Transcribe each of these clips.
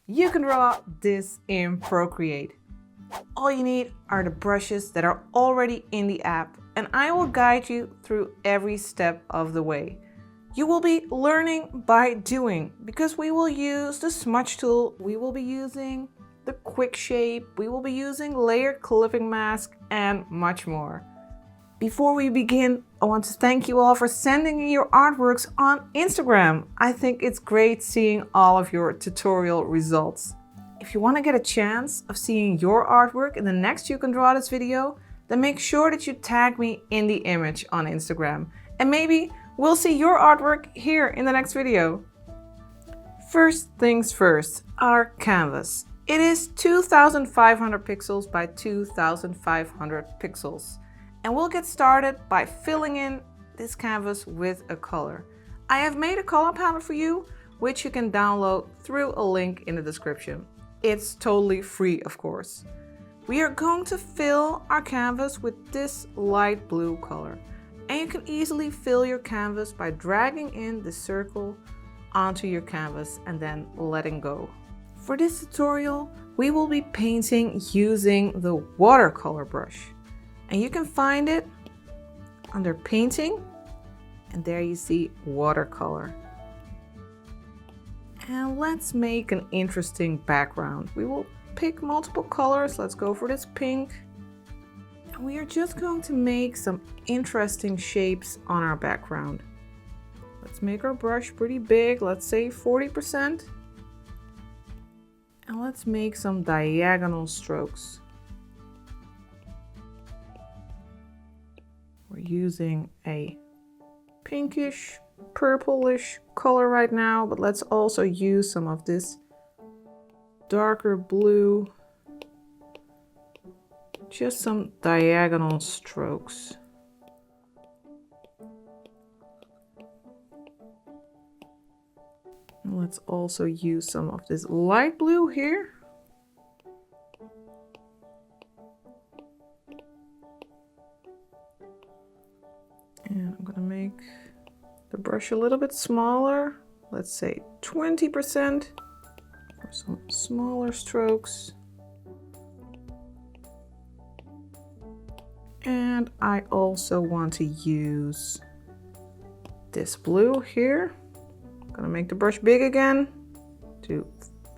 You can draw this in Procreate. All you need are the brushes that are already in the app, and I will guide you through every step of the way. You will be learning by doing, because we will use the Smudge Tool, we will be using the quick shape, we will be using layer clipping mask, and much more. Before we begin, I want to thank you all for sending me your artworks on Instagram. I think it's great seeing all of your tutorial results. If you want to get a chance of seeing your artwork in the next You Can Draw This video, then make sure that you tag me in the image on Instagram. And maybe we'll see your artwork here in the next video. First things first, our canvas. It is 2500 pixels by 2500 pixels. And we'll get started by filling in this canvas with a color. I have made a color palette for you, which you can download through a link in the description. It's totally free, of course. We are going to fill our canvas with this light blue color. And you can easily fill your canvas by dragging in the circle onto your canvas and then letting go. For this tutorial, we will be painting using the watercolor brush. And you can find it under painting, and there you see watercolor. And let's make an interesting background. We will pick multiple colors. Let's go for this pink. And we are just going to make some interesting shapes on our background. Let's make our brush pretty big, let's say 40%. And let's make some diagonal strokes. We're using a pinkish, purplish color right now, but let's also use some of this darker blue. Just some diagonal strokes. And let's also use some of this light blue here. And I'm gonna make the brush a little bit smaller. Let's say 20% for some smaller strokes. And I also want to use this blue here. I'm gonna make the brush big again to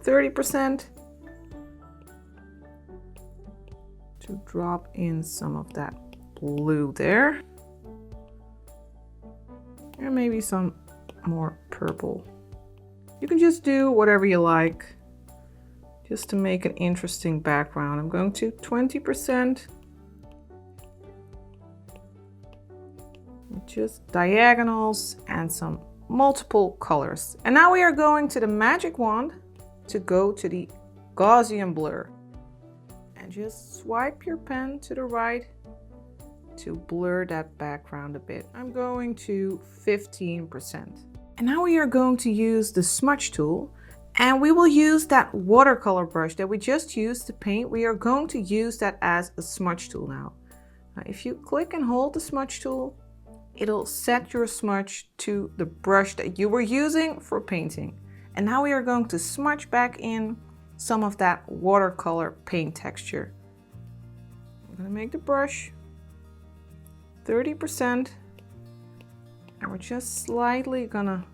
30% to drop in some of that blue there. And maybe some more purple. You can just do whatever you like, just to make an interesting background. I'm going to 20%. Just diagonals and some multiple colors. And now we are going to the magic wand to go to the Gaussian blur. And just swipe your pen to the right to blur that background a bit. I'm going to 15%. And now we are going to use the Smudge Tool, and we will use that watercolor brush that we just used to paint. We are going to use that as a smudge tool now. Now if you click and hold the Smudge Tool, it'll set your smudge to the brush that you were using for painting. And now we are going to smudge back in some of that watercolor paint texture. I'm gonna make the brush 30%, and we're just slightly gonna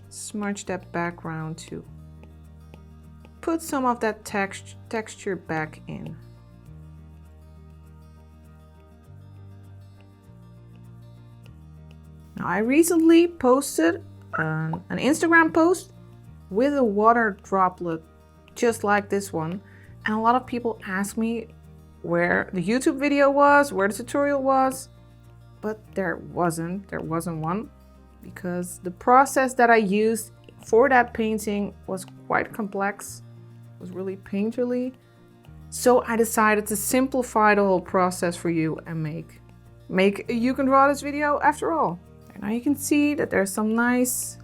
smudge that background to put some of that texture back in. Now, I recently posted an Instagram post with a water droplet just like this one, and a lot of people ask me where the YouTube video was, where the tutorial was, but there wasn't one, because the process that I used for that painting was quite complex. It was really painterly. So I decided to simplify the whole process for you and make a You Can Draw This video after all. And now you can see that there's some nice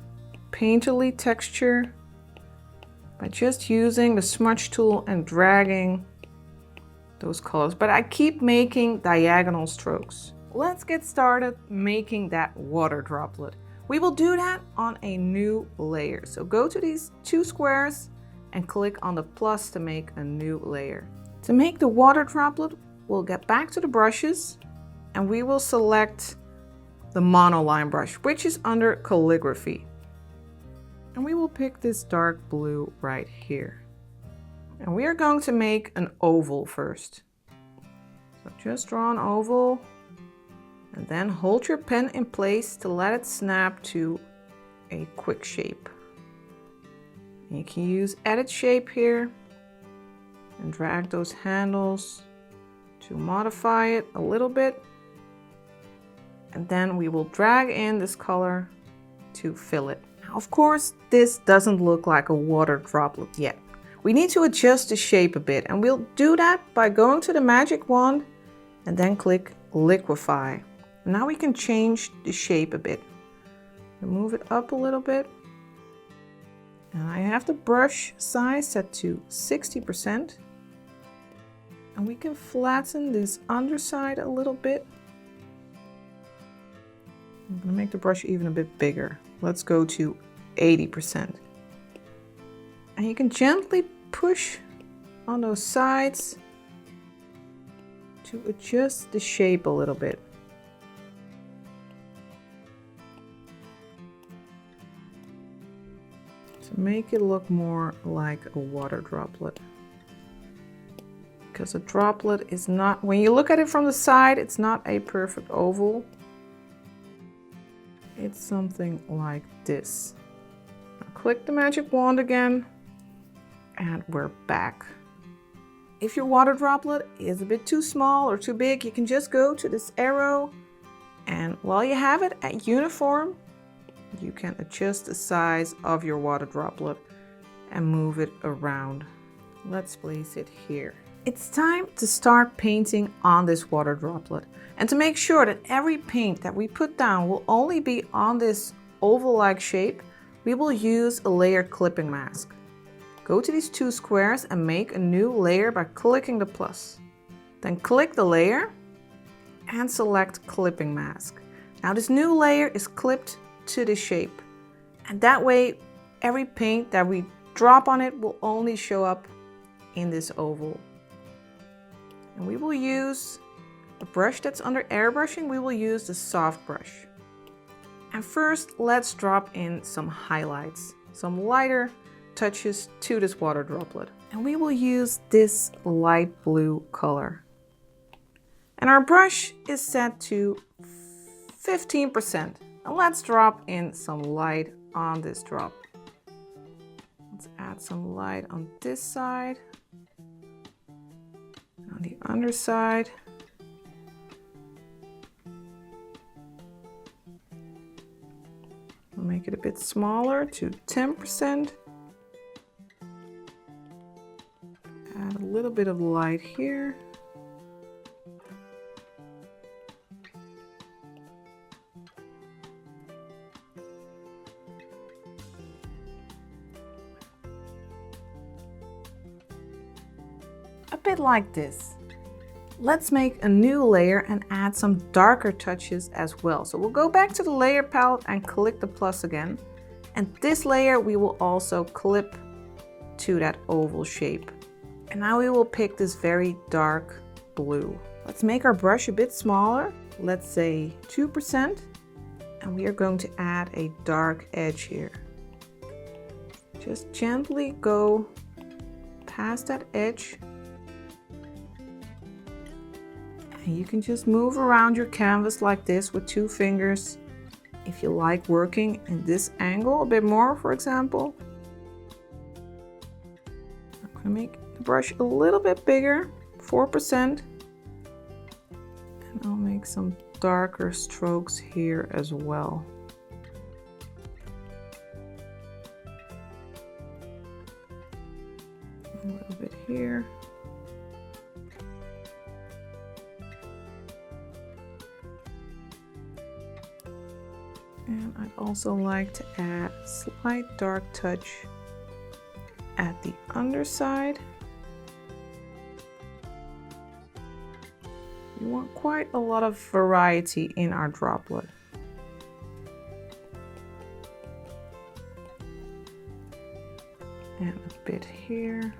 painterly texture by just using the Smudge Tool and dragging those colors, but I keep making diagonal strokes. Let's get started making that water droplet. We will do that on a new layer. So go to these two squares and click on the plus to make a new layer. To make the water droplet, we'll get back to the brushes and we will select the monoline brush, which is under calligraphy. And we will pick this dark blue right here. And we are going to make an oval first. So just draw an oval and then hold your pen in place to let it snap to a quick shape. And you can use edit shape here and drag those handles to modify it a little bit. And then we will drag in this color to fill it. Now, of course, this doesn't look like a water droplet yet. We need to adjust the shape a bit, and we'll do that by going to the magic wand and then click liquify. Now we can change the shape a bit. Move it up a little bit. And I have the brush size set to 60%. And we can flatten this underside a little bit. I'm going to make the brush even a bit bigger. Let's go to 80%. And you can gently push on those sides to adjust the shape a little bit. To make it look more like a water droplet. Because a droplet is not, when you look at it from the side, it's not a perfect oval. It's something like this. Now click the magic wand again, and we're back. If your water droplet is a bit too small or too big, you can just go to this arrow, and while you have it at uniform, you can adjust the size of your water droplet and move it around. Let's place it here. It's time to start painting on this water droplet. And to make sure that every paint that we put down will only be on this oval-like shape, we will use a layer clipping mask. Go to these two squares and make a new layer by clicking the plus. Then click the layer and select clipping mask. Now this new layer is clipped to the shape. And that way, every paint that we drop on it will only show up in this oval. And we will use a brush that's under airbrushing. We will use the soft brush. And first, let's drop in some highlights, some lighter touches to this water droplet. And we will use this light blue color. And our brush is set to 15%. And let's drop in some light on this drop. Let's add some light on this side. On the underside. We'll make it a bit smaller to 10%. Add a little bit of light here. A bit like this. Let's make a new layer and add some darker touches as well. So we'll go back to the layer palette and click the plus again. And this layer we will also clip to that oval shape. And now we will pick this very dark blue. Let's make our brush a bit smaller. Let's say 2%. And we are going to add a dark edge here. Just gently go past that edge. And you can just move around your canvas like this with 2 fingers. If you like working in this angle a bit more, for example. I'm going to make the brush a little bit bigger, 4%. And I'll make some darker strokes here as well. A little bit here. And I'd also like to add a slight dark touch at the underside. We want quite a lot of variety in our droplet. And a bit bit here.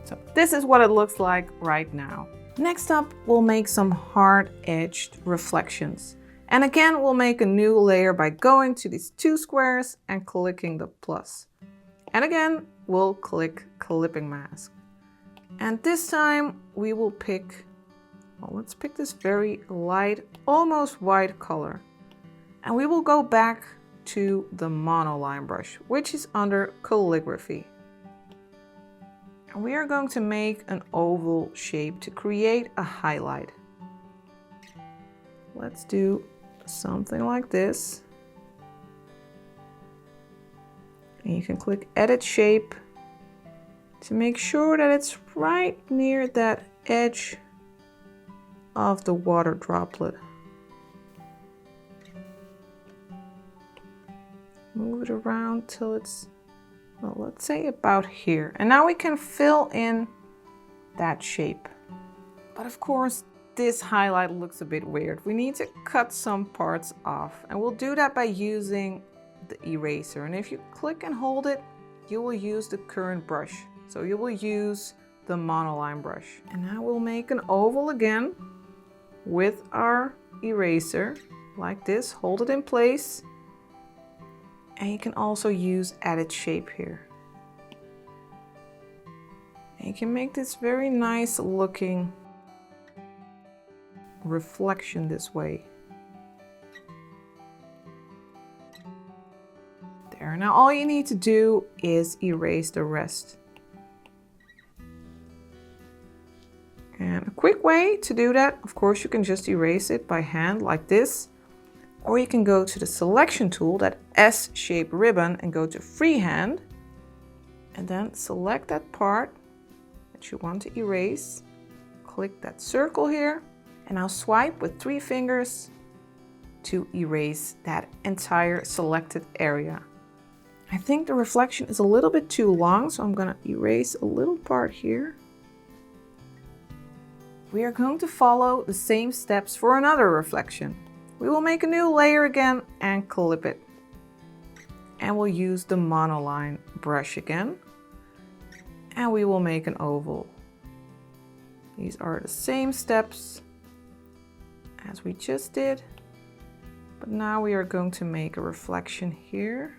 So this is what it looks like right now. Next up, we'll make some hard-edged reflections. And again, we'll make a new layer by going to these two squares and clicking the plus. And again, we'll click clipping mask. And this time we will pick, well, let's pick this very light, almost white color. And we will go back to the monoline brush, which is under calligraphy. And we are going to make an oval shape to create a highlight. Let's do something like this. And you can click edit shape to make sure that it's right near that edge of the water droplet. Move it around till it's, well, let's say about here. And now we can fill in that shape. But of course, this highlight looks a bit weird. We need to cut some parts off, and we'll do that by using the eraser. And if you click and hold it, you will use the current brush. So you will use the monoline brush. And now we'll make an oval again with our eraser, like this. Hold it in place. And you can also use edit shape here. And you can make this very nice looking reflection this way. There. Now all you need to do is erase the rest. And a quick way to do that, of course, you can just erase it by hand like this. Or you can go to the selection tool, that S-shaped ribbon, and go to freehand. And then select that part that you want to erase. Click that circle here. And now swipe with 3 fingers to erase that entire selected area. I think the reflection is a little bit too long, so I'm going to erase a little part here. We are going to follow the same steps for another reflection. We will make a new layer again and clip it. And we'll use the monoline brush again. And we will make an oval. These are the same steps as we just did. But now we are going to make a reflection here.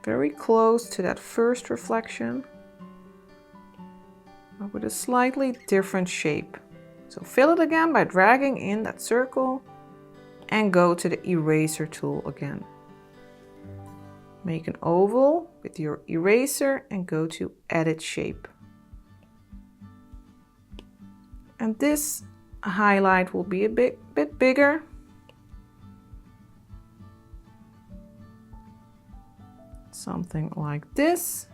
Very close to that first reflection, but with a slightly different shape. So fill it again by dragging in that circle and go to the eraser tool again. Make an oval with your eraser and go to edit shape. And this highlight will be a bit bigger. Something like this.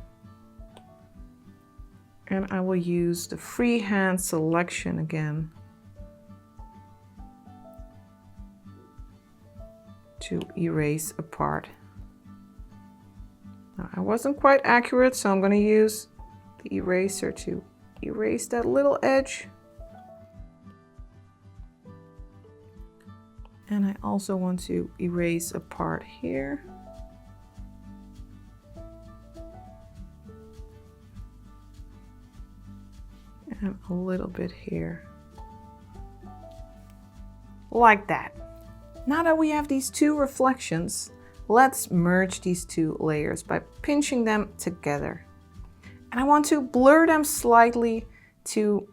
And I will use the freehand selection again to erase a part. Now, I wasn't quite accurate, so I'm going to use the eraser to erase that little edge. And I also want to erase a part here. And a little bit here. Like that. Now that we have these two reflections, let's merge these two layers by pinching them together. And I want to blur them slightly to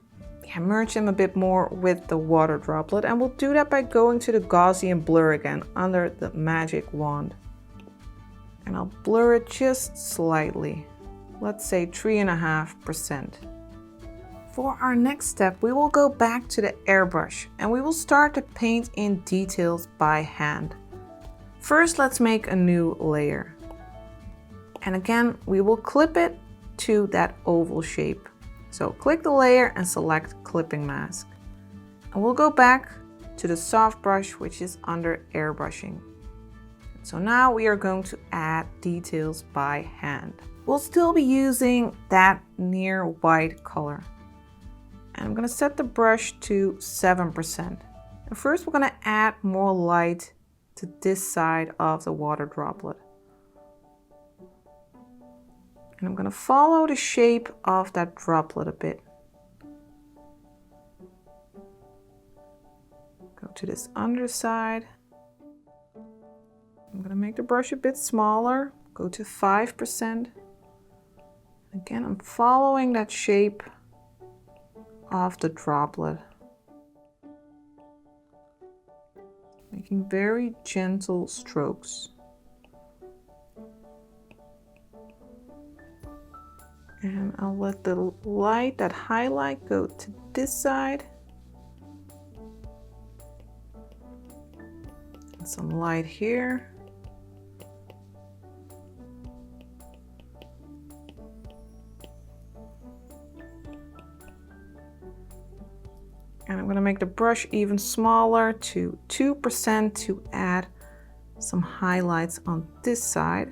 merge them a bit more with the water droplet. And we'll do that by going to the Gaussian blur again under the magic wand. And I'll blur it just slightly. Let's say 3.5%. For our next step, we will go back to the airbrush and we will start to paint in details by hand. First, let's make a new layer. And again, we will clip it to that oval shape. So click the layer and select clipping mask. And we'll go back to the soft brush, which is under airbrushing. So now we are going to add details by hand. We'll still be using that near white color. And I'm going to set the brush to 7%. And first we're going to add more light to this side of the water droplet. And I'm going to follow the shape of that droplet a bit. Go to this underside. I'm going to make the brush a bit smaller. Go to 5%. Again, I'm following that shape of the droplet. Making very gentle strokes. And I'll let the light, that highlight, go to this side. And some light here. And I'm going to make the brush even smaller to 2% to add some highlights on this side.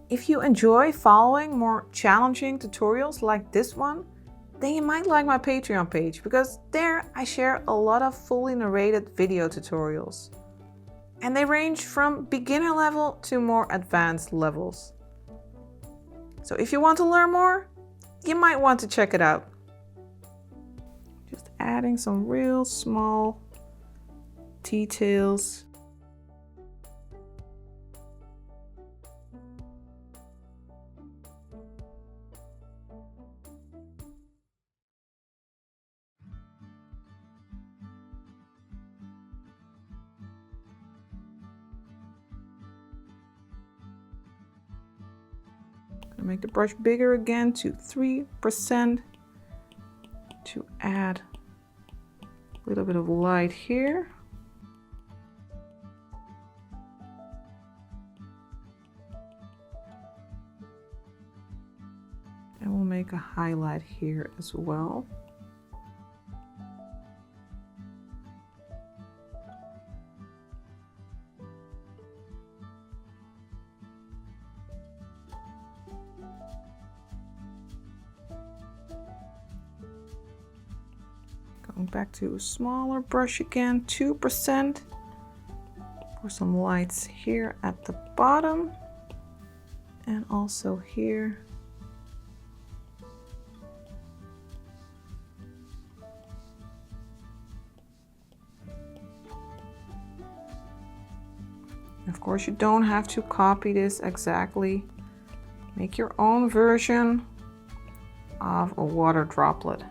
If you enjoy following more challenging tutorials like this one, then you might like my Patreon page, because there I share a lot of fully narrated video tutorials. And they range from beginner level to more advanced levels. So if you want to learn more, you might want to check it out. Just adding some real small details. Make the brush bigger again to 3% to add a little bit of light here. And we'll make a highlight here as well. Going back to a smaller brush again, 2% for some lights here at the bottom and also here. Of course, you don't have to copy this exactly. Make your own version of a water droplet.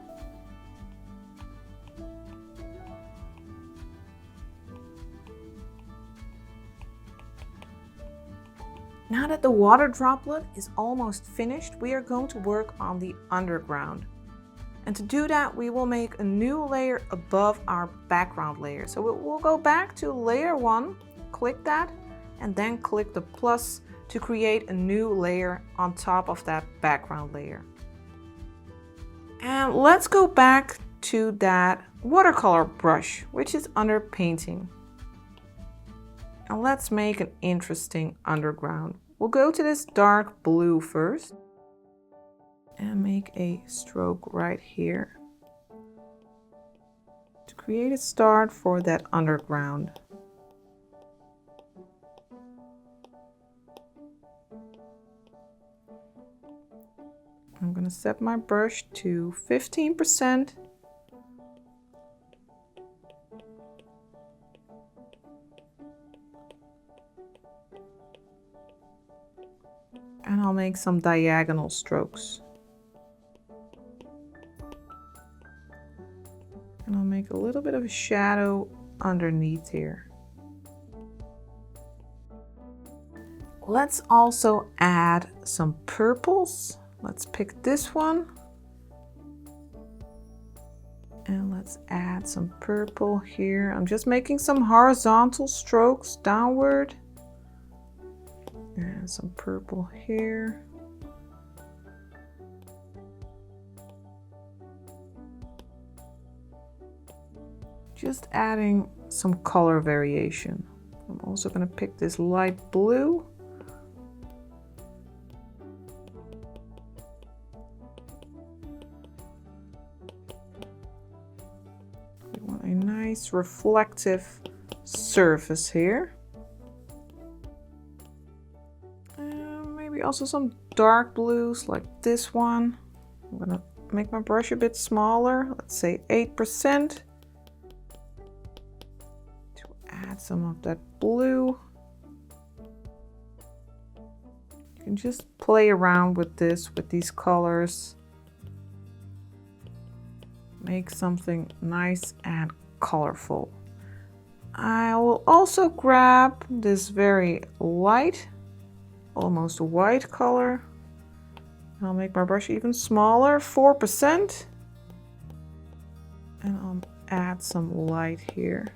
Now that the water droplet is almost finished, we are going to work on the underground. And to do that, we will make a new layer above our background layer. So we'll go back to layer 1, click that, and then click the plus to create a new layer on top of that background layer. And let's go back to that watercolor brush, which is under painting. And let's make an interesting underground. We'll go to this dark blue first and make a stroke right here to create a start for that underground. I'm going to set my brush to 15%. And I'll make some diagonal strokes. And I'll make a little bit of a shadow underneath here. Let's also add some purples. Let's pick this one. And let's add some purple here. I'm just making some horizontal strokes downward. And some purple here. Just adding some color variation. I'm also going to pick this light blue. We want a nice nice reflective surface here. And maybe also some dark blues like this one. I'm gonna make my brush a bit smaller, let's say 8%, to add some of that blue. You can just play around with this, with these colors. Make something nice and colorful. I will also grab this very light, almost white color. I'll make my brush even smaller, 4%. And I'll add some light here.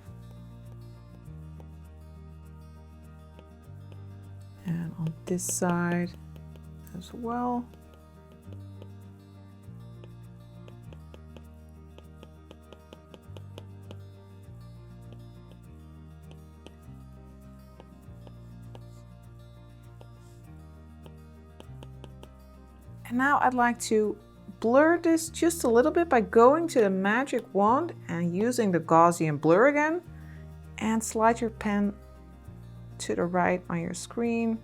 And on this side as well. And now I'd like to blur this just a little bit by going to the magic wand and using the Gaussian blur again, and slide your pen to the right on your screen.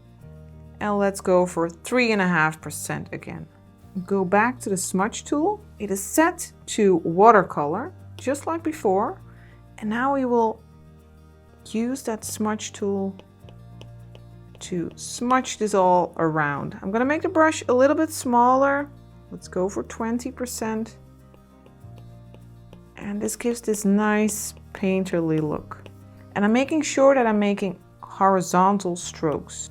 And let's go for 3.5% again. Go back to the Smudge Tool. It is set to watercolor, just like before. And now we will use that Smudge Tool to smudge this all around. I'm gonna make the brush a little bit smaller. Let's go for 20%. And this gives this nice painterly look. And I'm making sure that I'm making horizontal strokes.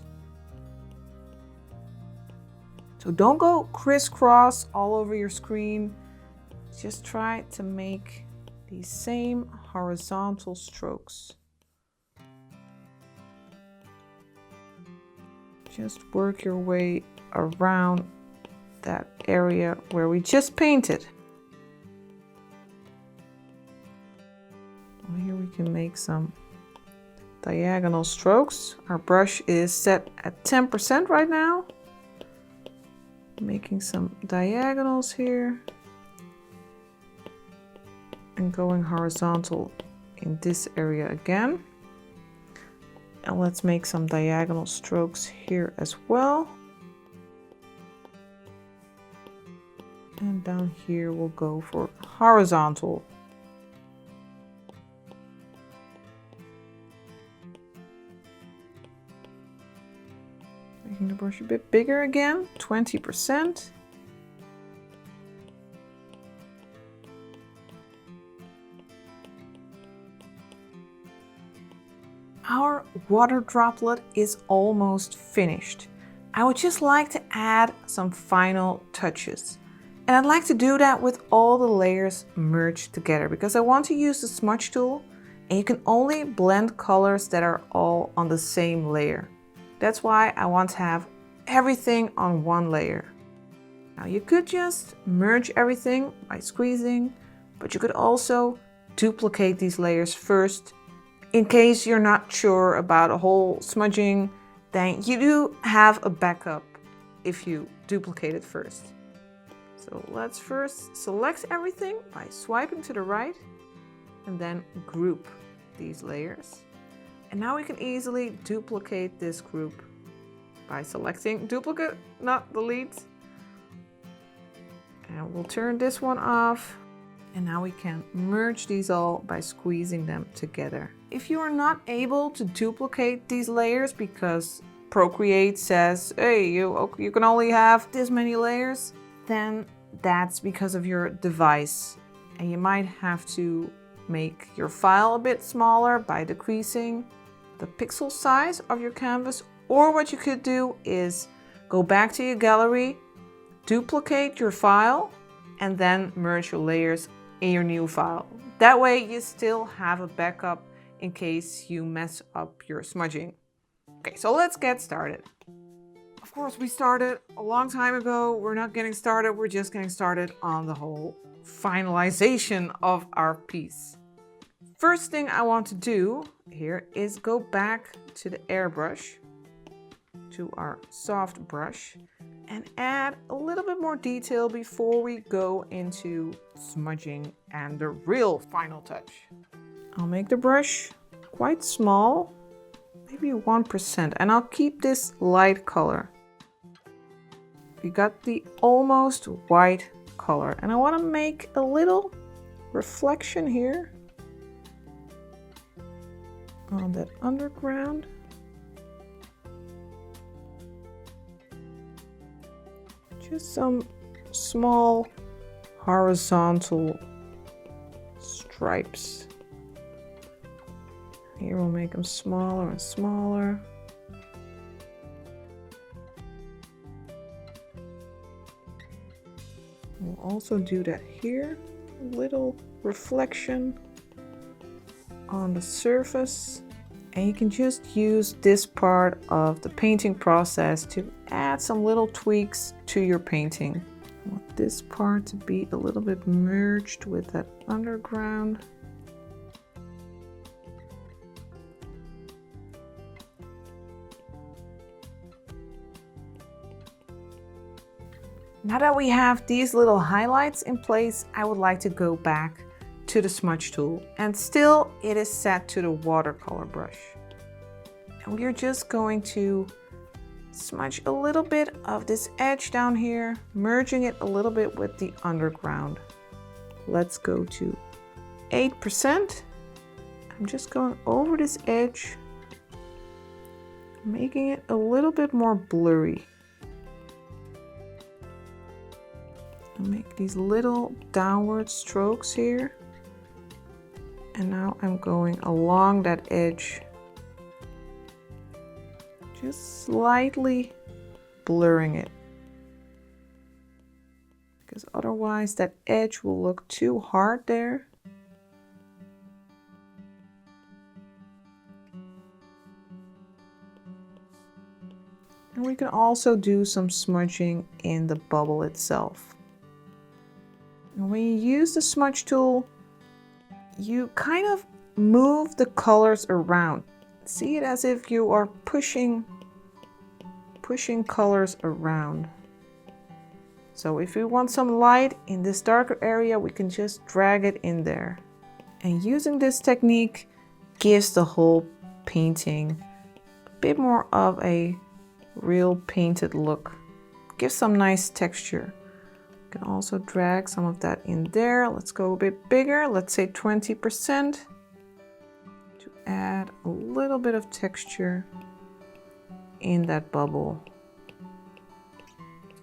So don't go crisscross all over your screen. Just try to make these same horizontal strokes. Just work your way around that area where we just painted. Well, here we can make some diagonal strokes. Our brush is set at 10% right now. Making some diagonals here. And going horizontal in this area again. And let's make some diagonal strokes here as well. And down here we'll go for horizontal. Making the brush a bit bigger again, 20%. Our water droplet is almost finished. I would just like to add some final touches. And I'd like to do that with all the layers merged together because I want to use the Smudge Tool, and you can only blend colors that are all on the same layer. That's why I want to have everything on one layer. Now you could just merge everything by squeezing, but you could also duplicate these layers first. In case you're not sure about a whole smudging, then you do have a backup if you duplicate it first. So let's first select everything by swiping to the right and then group these layers. And now we can easily duplicate this group by selecting duplicate, not delete. And we'll turn this one off. And now we can merge these all by squeezing them together. If you are not able to duplicate these layers because Procreate says, hey, you can only have this many layers, then that's because of your device. And you might have to make your file a bit smaller by decreasing the pixel size of your canvas. Or what you could do is go back to your gallery, duplicate your file, and then merge your layers in your new file. That way you still have a backup in case you mess up your smudging. Okay, so let's get started. Of course, we started a long time ago. We're not getting started, we're just getting started on the whole finalization of our piece. First thing I want to do here is go back to the airbrush, to our soft brush, and add a little bit more detail before we go into smudging and the real final touch. I'll make the brush quite small, maybe 1%, and I'll keep this light color. We got the almost white color, and I want to make a little reflection here on that underground. Just some small horizontal stripes. Here we'll make them smaller and smaller. We'll also do that here, a little reflection on the surface. And you can just use this part of the painting process to add some little tweaks to your painting. I want this part to be a little bit merged with that underground. Now that we have these little highlights in place, I would like to go back to the smudge tool, and still it is set to the watercolor brush. And we are just going to smudge a little bit of this edge down here, merging it a little bit with the underground. Let's go to 8%. I'm just going over this edge, making it a little bit more blurry. I'll make these little downward strokes here. And now I'm going along that edge, just slightly blurring it, because otherwise that edge will look too hard there. And we can also do some smudging in the bubble itself. And when you use the smudge tool, you kind of move the colors around. See it as if you are pushing colors around. So if we want some light in this darker area, we can just drag it in there. And using this technique gives the whole painting a bit more of a real painted look. Gives some nice texture. You can also drag some of that in there. Let's go a bit bigger, let's say 20%, to add a little bit of texture in that bubble.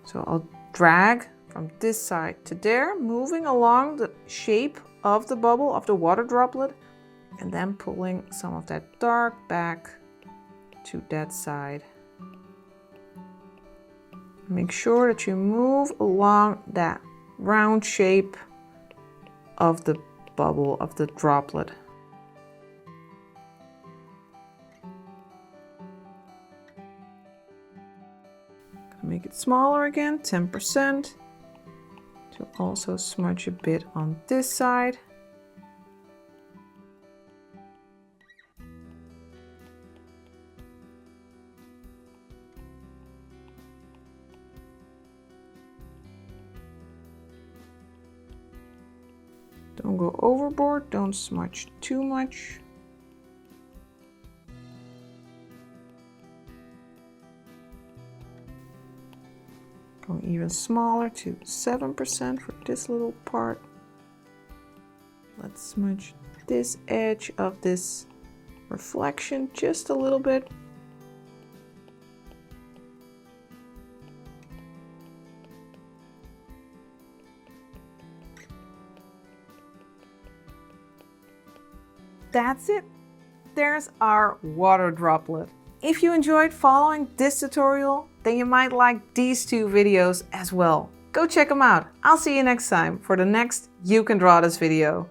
So I'll drag from this side to there, moving along the shape of the bubble, of the water droplet, and then pulling some of that dark back to that side. Make sure that you move along that round shape of the bubble, of the droplet. Make it smaller again, 10%, to also smudge a bit on this side. Don't go overboard, don't smudge too much. Going even smaller to 7% for this little part. Let's smudge this edge of this reflection just a little bit. That's it. There's our water droplet. If you enjoyed following this tutorial, then you might like these two videos as well. Go check them out. I'll see you next time for the next You Can Draw This video.